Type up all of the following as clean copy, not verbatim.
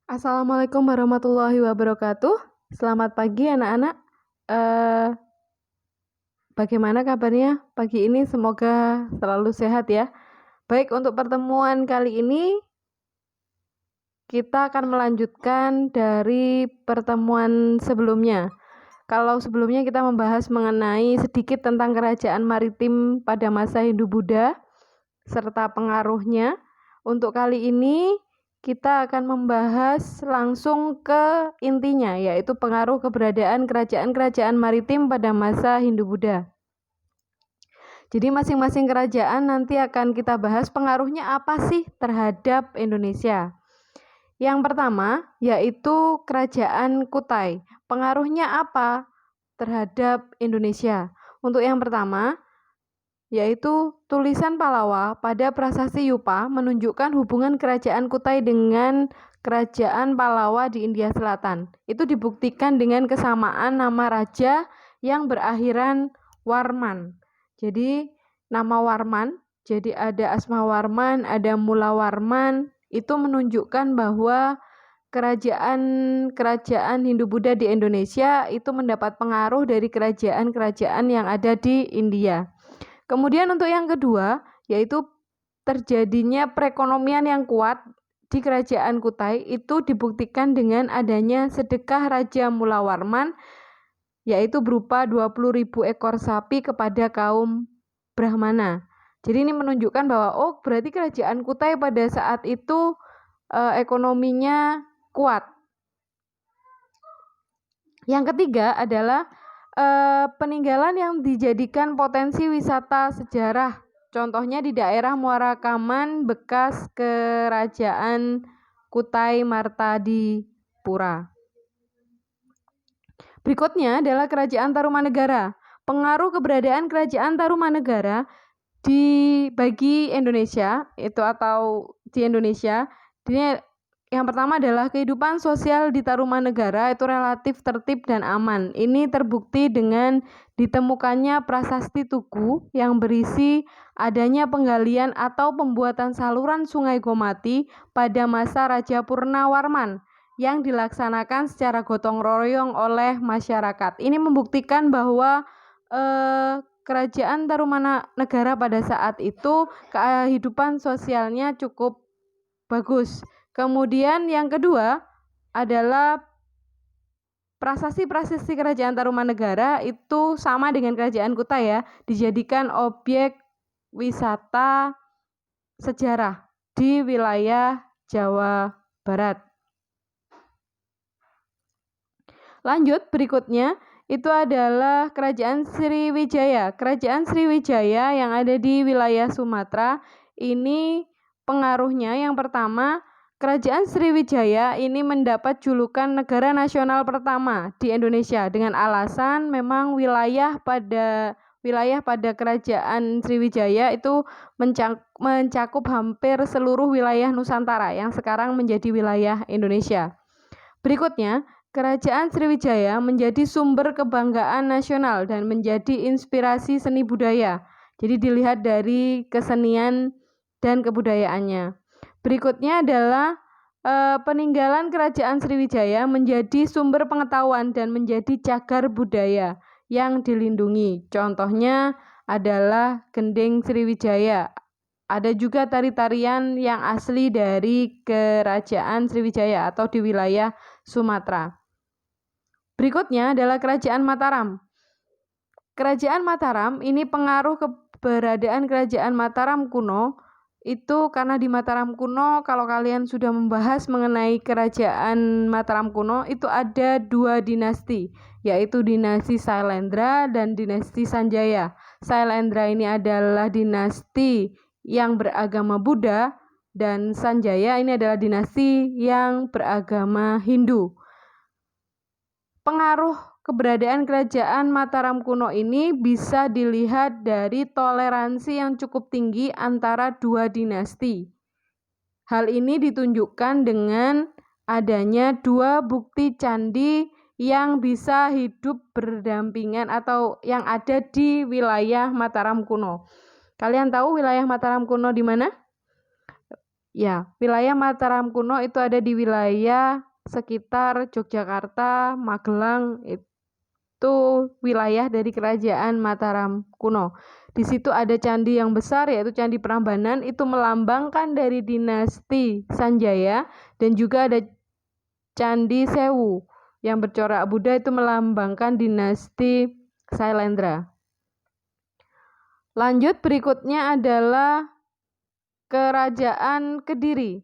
Assalamualaikum warahmatullahi wabarakatuh. Selamat pagi anak-anak. Eh, Bagaimana kabarnya pagi ini? Semoga selalu sehat ya. Baik, untuk pertemuan kali ini kita akan melanjutkan dari pertemuan sebelumnya. Kalau sebelumnya kita membahas mengenai sedikit tentang kerajaan maritim pada masa Hindu-Buddha serta pengaruhnya. Untuk kali ini kita akan membahas langsung ke intinya, yaitu pengaruh keberadaan kerajaan-kerajaan maritim pada masa Hindu-Buddha. Jadi masing-masing kerajaan nanti akan kita bahas pengaruhnya apa sih terhadap Indonesia. Yang pertama yaitu Kerajaan Kutai. Pengaruhnya apa terhadap Indonesia? Untuk yang pertama, yaitu tulisan Palawa pada prasasti Yupa menunjukkan hubungan kerajaan Kutai dengan kerajaan Palawa di India Selatan. Itu dibuktikan dengan kesamaan nama raja yang berakhiran Warman. Jadi nama Warman, jadi ada Asma Warman, ada Mula Warman, itu menunjukkan bahwa kerajaan Hindu-Buddha di Indonesia itu mendapat pengaruh dari kerajaan-kerajaan yang ada di India. Kemudian untuk yang kedua, yaitu terjadinya perekonomian yang kuat di kerajaan Kutai itu dibuktikan dengan adanya sedekah Raja Mula Warman, yaitu berupa 20.000 ekor sapi kepada kaum Brahmana. Jadi ini menunjukkan bahwa berarti kerajaan Kutai pada saat itu ekonominya kuat. Yang ketiga adalah peninggalan yang dijadikan potensi wisata sejarah. Contohnya di daerah Muara Kaman bekas kerajaan Kutai Martadipura. Berikutnya adalah Kerajaan Tarumanegara. Pengaruh keberadaan Kerajaan Tarumanegara bagi Indonesia itu atau di Indonesia. Yang pertama adalah kehidupan sosial di Tarumanegara itu relatif tertib dan aman. Ini terbukti dengan ditemukannya prasasti Tugu yang berisi adanya penggalian atau pembuatan saluran Sungai Gomati pada masa Raja Purnawarman yang dilaksanakan secara gotong royong oleh masyarakat. Ini membuktikan bahwa kerajaan Tarumanegara pada saat itu kehidupan sosialnya cukup bagus. Kemudian yang kedua adalah prasasti-prasasti kerajaan Tarumanegara itu sama dengan kerajaan Kutai ya, dijadikan objek wisata sejarah di wilayah Jawa Barat. Lanjut, berikutnya itu adalah Kerajaan Sriwijaya. Kerajaan Sriwijaya yang ada di wilayah Sumatera ini pengaruhnya yang pertama, Kerajaan Sriwijaya ini mendapat julukan negara nasional pertama di Indonesia dengan alasan memang wilayah pada Kerajaan Sriwijaya itu mencakup hampir seluruh wilayah Nusantara yang sekarang menjadi wilayah Indonesia. Berikutnya, Kerajaan Sriwijaya menjadi sumber kebanggaan nasional dan menjadi inspirasi seni budaya. Jadi dilihat dari kesenian dan kebudayaannya. Berikutnya adalah peninggalan Kerajaan Sriwijaya menjadi sumber pengetahuan dan menjadi cagar budaya yang dilindungi. Contohnya adalah Gending Sriwijaya. Ada juga tari-tarian yang asli dari Kerajaan Sriwijaya atau di wilayah Sumatera. Berikutnya adalah Kerajaan Mataram. Kerajaan Mataram ini pengaruh keberadaan Kerajaan Mataram kuno itu karena di Mataram kuno, kalau kalian sudah membahas mengenai Kerajaan Mataram kuno, itu ada 2 dinasti, yaitu dinasti Sailendra dan dinasti Sanjaya. Sailendra ini adalah dinasti yang beragama Buddha dan Sanjaya ini adalah dinasti yang beragama Hindu. Pengaruh keberadaan kerajaan Mataram kuno ini bisa dilihat dari toleransi yang cukup tinggi antara 2 dinasti. Hal ini ditunjukkan dengan adanya 2 bukti candi yang bisa hidup berdampingan atau yang ada di wilayah Mataram kuno. Kalian tahu wilayah Mataram kuno di mana? Ya, wilayah Mataram kuno itu ada di wilayah sekitar Yogyakarta, Magelang, itu wilayah dari kerajaan Mataram kuno. Di situ ada candi yang besar yaitu Candi Prambanan, itu melambangkan dari dinasti Sanjaya, dan juga ada Candi Sewu yang bercorak Buddha, itu melambangkan dinasti Sailendra. Lanjut, berikutnya adalah Kerajaan Kediri.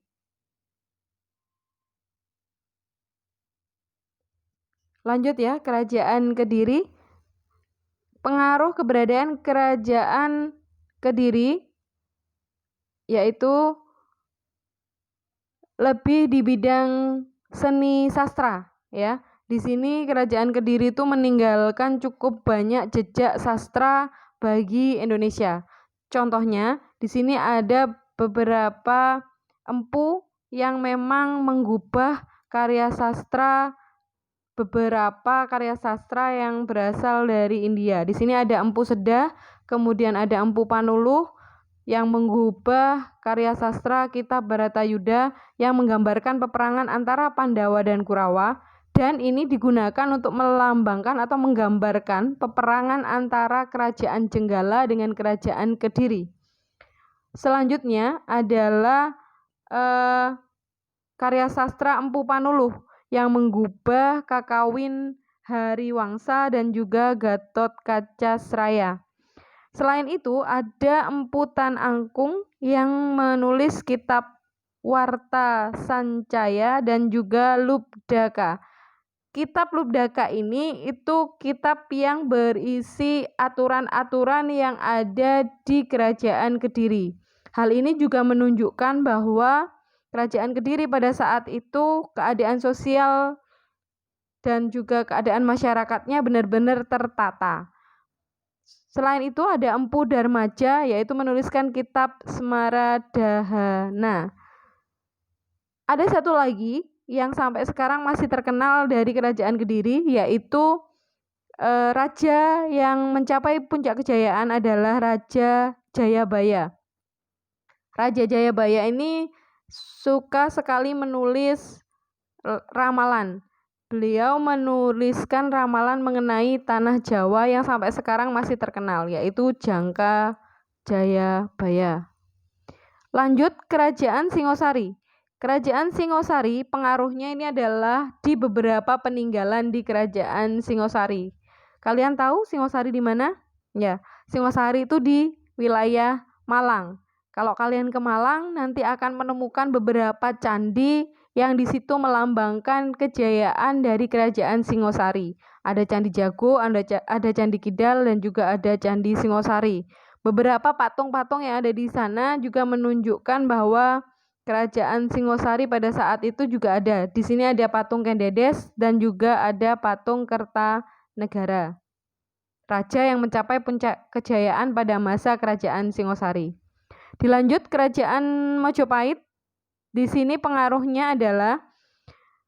Lanjut ya, Kerajaan Kediri. Pengaruh keberadaan Kerajaan Kediri yaitu lebih di bidang seni sastra ya. Di sini Kerajaan Kediri itu meninggalkan cukup banyak jejak sastra bagi Indonesia. Contohnya, di sini ada beberapa empu yang memang mengubah beberapa karya sastra yang berasal dari India. Di sini ada Empu Sedah, kemudian ada Empu Panuluh yang mengubah karya sastra kitab Bharatayuda yang menggambarkan peperangan antara Pandawa dan Kurawa, dan ini digunakan untuk melambangkan atau menggambarkan peperangan antara Kerajaan Jenggala dengan Kerajaan Kediri. Selanjutnya adalah karya sastra Empu Panuluh yang mengubah Kakawin Hariwangsa dan juga Gatot Kacasraya. Selain itu ada Empu Tan Angkung yang menulis kitab Warta Sancaya dan juga Lubdaka. Kitab Lubdaka ini itu kitab yang berisi aturan-aturan yang ada di Kerajaan Kediri. Hal ini juga menunjukkan bahwa Kerajaan Kediri pada saat itu keadaan sosial dan juga keadaan masyarakatnya benar-benar tertata. Selain itu ada Empu Darmaja yaitu menuliskan kitab Semaradahana. Ada satu lagi yang sampai sekarang masih terkenal dari Kerajaan Kediri yaitu raja yang mencapai puncak kejayaan adalah Raja Jayabaya. Raja Jayabaya ini suka sekali menulis ramalan. Beliau menuliskan ramalan mengenai tanah Jawa yang sampai sekarang masih terkenal, yaitu Jangka Jayabaya. Lanjut, Kerajaan Singosari. Kerajaan Singosari pengaruhnya ini adalah di beberapa peninggalan di Kerajaan Singosari. Kalian tahu Singosari di mana? Ya, Singosari itu di wilayah Malang. Kalau kalian ke Malang nanti akan menemukan beberapa candi yang di situ melambangkan kejayaan dari Kerajaan Singosari. Ada Candi Jago, ada Candi Kidal, dan juga ada Candi Singosari. Beberapa patung-patung yang ada di sana juga menunjukkan bahwa Kerajaan Singosari pada saat itu juga ada. Di sini ada patung Kendedes dan juga ada patung Kertanegara, raja yang mencapai puncak kejayaan pada masa Kerajaan Singosari. Dilanjut Kerajaan Majapahit. Di sini pengaruhnya adalah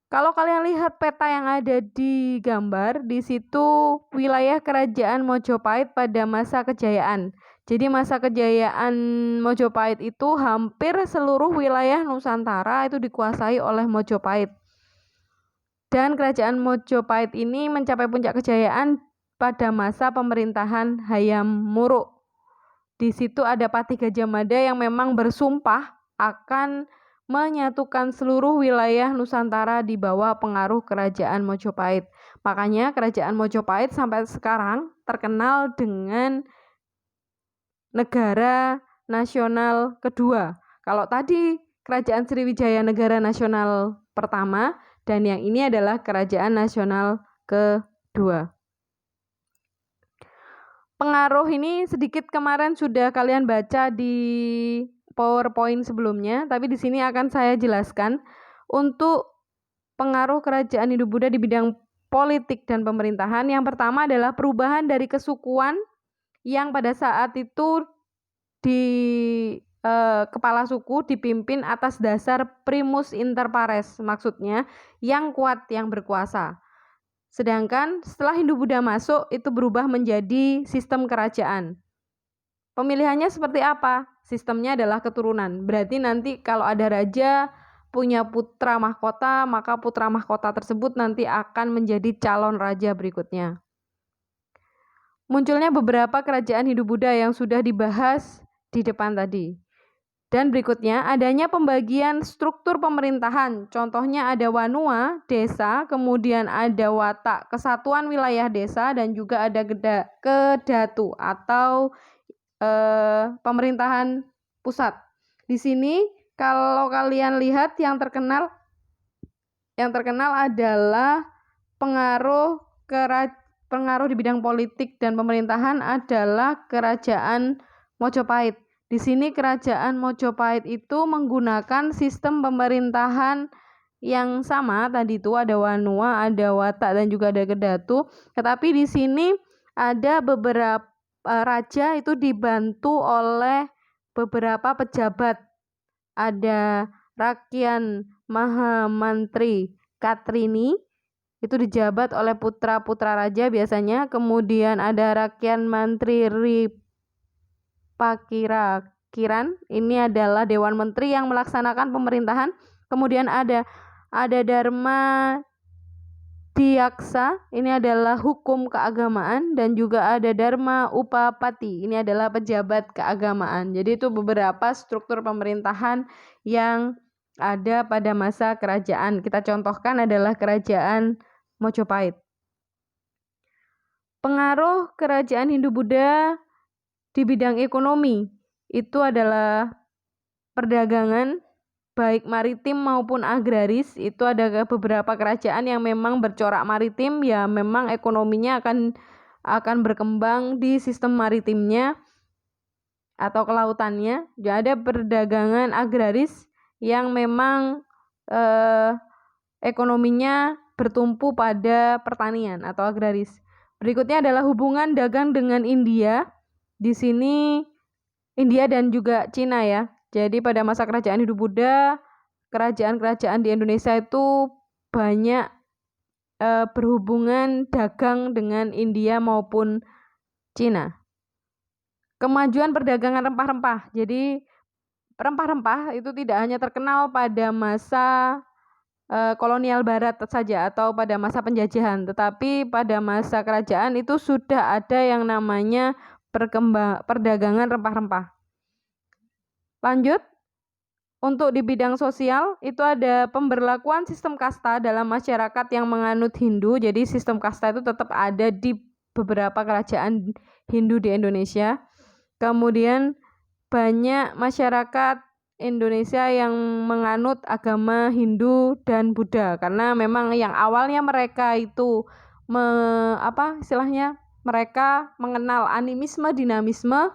kalau kalian lihat peta yang ada di gambar, di situ wilayah Kerajaan Majapahit pada masa kejayaan. Jadi masa kejayaan Majapahit itu hampir seluruh wilayah Nusantara itu dikuasai oleh Majapahit. Dan Kerajaan Majapahit ini mencapai puncak kejayaan pada masa pemerintahan Hayam Wuruk. Di situ ada Patih Gajah Mada yang memang bersumpah akan menyatukan seluruh wilayah Nusantara di bawah pengaruh Kerajaan Majapahit. Makanya Kerajaan Majapahit sampai sekarang terkenal dengan negara nasional kedua. Kalau tadi Kerajaan Sriwijaya negara nasional pertama, dan yang ini adalah Kerajaan nasional kedua. Pengaruh ini sedikit kemarin sudah kalian baca di PowerPoint sebelumnya, tapi di sini akan saya jelaskan untuk pengaruh Kerajaan Hindu-Buddha di bidang politik dan pemerintahan. Yang pertama adalah perubahan dari kesukuan yang pada saat itu di kepala suku dipimpin atas dasar primus inter pares, maksudnya yang kuat, yang berkuasa. Sedangkan setelah Hindu-Buddha masuk, itu berubah menjadi sistem kerajaan. Pemilihannya seperti apa? Sistemnya adalah keturunan. Berarti nanti kalau ada raja punya putra mahkota, maka putra mahkota tersebut nanti akan menjadi calon raja berikutnya. Munculnya beberapa kerajaan Hindu-Buddha yang sudah dibahas di depan tadi. Dan berikutnya adanya pembagian struktur pemerintahan. Contohnya ada Wanua, desa, kemudian ada Watak, kesatuan wilayah desa, dan juga ada Kedatu atau pemerintahan pusat. Di sini kalau kalian lihat yang terkenal adalah pengaruh di bidang politik dan pemerintahan adalah kerajaan Mojopahit. Di sini kerajaan Mojopahit itu menggunakan sistem pemerintahan yang sama, tadi itu ada Wanua, ada Watak, dan juga ada Kedatu. Tetapi di sini ada beberapa raja itu dibantu oleh beberapa pejabat. Ada Rakyan Mahamantri Katrini, itu dijabat oleh putra-putra raja biasanya. Kemudian ada Rakyan Mantri Kiran, ini adalah Dewan Menteri yang melaksanakan pemerintahan. Kemudian ada Dharma Diaksa, ini adalah hukum keagamaan, dan juga ada Dharma Upapati, ini adalah pejabat keagamaan. Jadi itu beberapa struktur pemerintahan yang ada pada masa kerajaan. Kita contohkan adalah kerajaan Mojopahit. Pengaruh kerajaan Hindu-Buddha di bidang ekonomi itu adalah perdagangan, baik maritim maupun agraris. Itu ada beberapa kerajaan yang memang bercorak maritim, ya memang ekonominya akan berkembang di sistem maritimnya atau kelautannya. Ya, ada perdagangan agraris yang memang ekonominya bertumpu pada pertanian atau agraris. Berikutnya adalah hubungan dagang dengan India. Di sini India dan juga Cina ya. Jadi pada masa kerajaan Hindu-Buddha, kerajaan-kerajaan di Indonesia itu banyak berhubungan dagang dengan India maupun Cina. Kemajuan perdagangan rempah-rempah. Jadi rempah-rempah itu tidak hanya terkenal pada masa kolonial barat saja atau pada masa penjajahan, tetapi pada masa kerajaan itu sudah ada yang namanya perdagangan rempah-rempah. Lanjut, untuk di bidang sosial itu ada pemberlakuan sistem kasta dalam masyarakat yang menganut Hindu. Jadi sistem kasta itu tetap ada di beberapa kerajaan Hindu di Indonesia. Kemudian banyak masyarakat Indonesia yang menganut agama Hindu dan Buddha, karena memang yang awalnya mereka itu mereka mengenal animisme, dinamisme.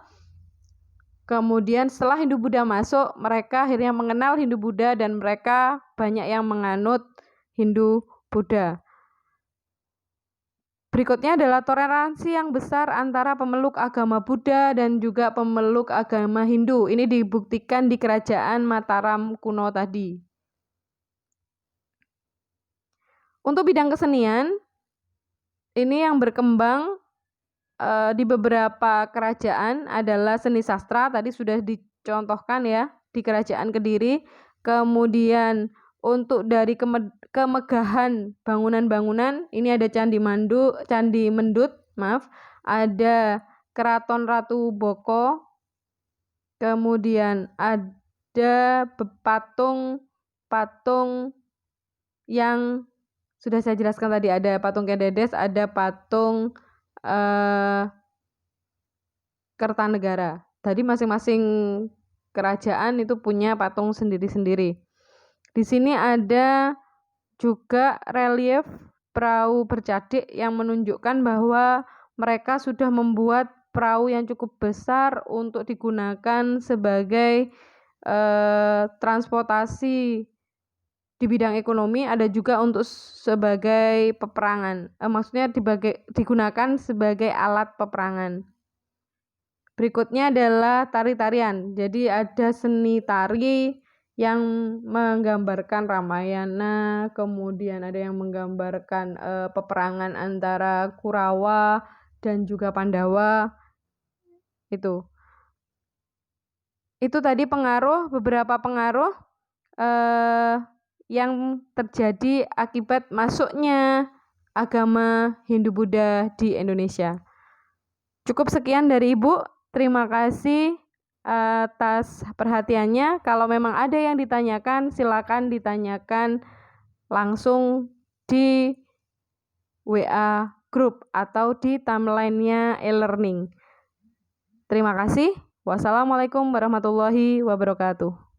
Kemudian setelah Hindu-Buddha masuk, mereka akhirnya mengenal Hindu-Buddha dan mereka banyak yang menganut Hindu-Buddha. Berikutnya adalah toleransi yang besar antara pemeluk agama Buddha dan juga pemeluk agama Hindu. Ini dibuktikan di kerajaan Mataram kuno tadi. Untuk bidang kesenian, ini yang berkembang di beberapa kerajaan adalah seni sastra, tadi sudah dicontohkan ya di kerajaan Kediri. Kemudian untuk dari kemegahan bangunan-bangunan, ini ada Candi Mendut, ada Keraton Ratu Boko, kemudian ada patung yang sudah saya jelaskan tadi, ada patung Kededes, ada patung Kertanegara. Tadi masing-masing kerajaan itu punya patung sendiri-sendiri. Di sini ada juga relief perahu bercadik yang menunjukkan bahwa mereka sudah membuat perahu yang cukup besar untuk digunakan sebagai transportasi di bidang ekonomi, ada juga untuk sebagai peperangan. Maksudnya digunakan sebagai alat peperangan. Berikutnya adalah tari-tarian. Jadi ada seni tari yang menggambarkan Ramayana, kemudian ada yang menggambarkan peperangan antara Kurawa dan juga Pandawa. Itu. Itu tadi beberapa pengaruh yang terjadi akibat masuknya agama Hindu-Buddha di Indonesia. Cukup sekian dari Ibu. Terima kasih atas perhatiannya. Kalau memang ada yang ditanyakan, silakan ditanyakan langsung di WA group atau di timeline-nya e-learning. Terima kasih. Wassalamualaikum warahmatullahi wabarakatuh.